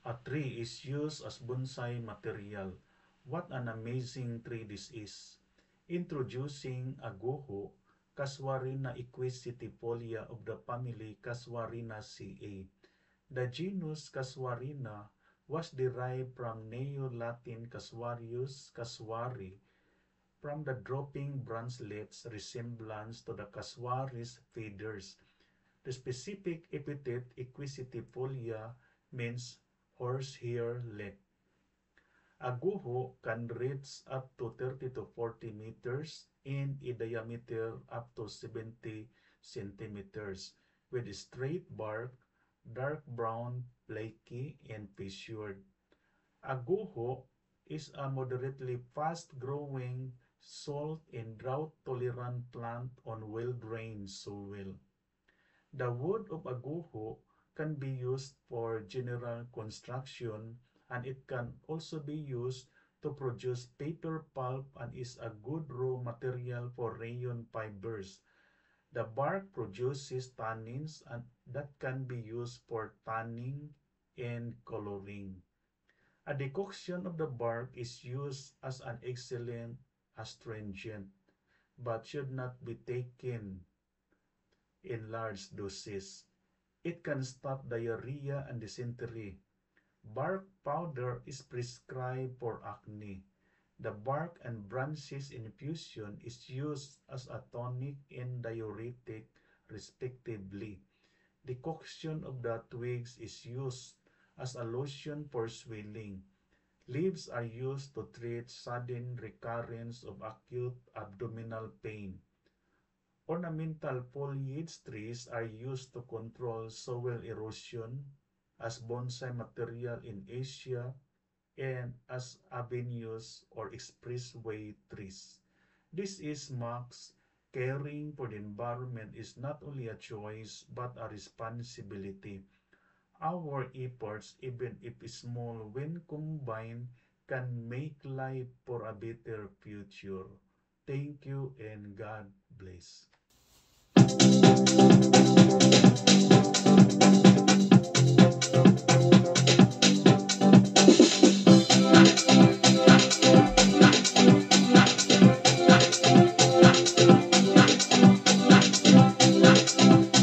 A tree is used as bonsai material. What an amazing tree this is. Introducing Aguho, Casuarina equisetifolia of the family Casuarinaceae. The genus Casuarina was derived from Neo-Latin casuarius, casuari, from the dropping branchlets resemblance to the casuaris feathers. The specific epithet equisetifolia means horsehair length. A guho can reach up to 30 to 40 meters in a diameter up to 70 centimeters with straight bark, dark brown, flaky, and fissured. A guho is a moderately fast-growing, salt and drought-tolerant plant on well-drained soil. The wood of a guho can be used for general construction, and it can also be used to produce paper pulp and is a good raw material for rayon fibers. The bark produces tannins and that can be used for tanning and coloring. A decoction of the bark is used as an excellent astringent, but should not be taken in large doses. It can stop diarrhea and dysentery. Bark powder is prescribed for acne. The bark and branches infusion is used as a tonic and diuretic respectively. Decoction of the twigs is used as a lotion for swelling. Leaves are used to treat sudden recurrence of acute abdominal pain. Ornamental foliage trees are used to control soil erosion as bonsai material in Asia and as avenues or expressway trees. This is marks caring for the environment is not only a choice but a responsibility. Our efforts, even if small, when combined, can make life for a better future. Thank you and God bless.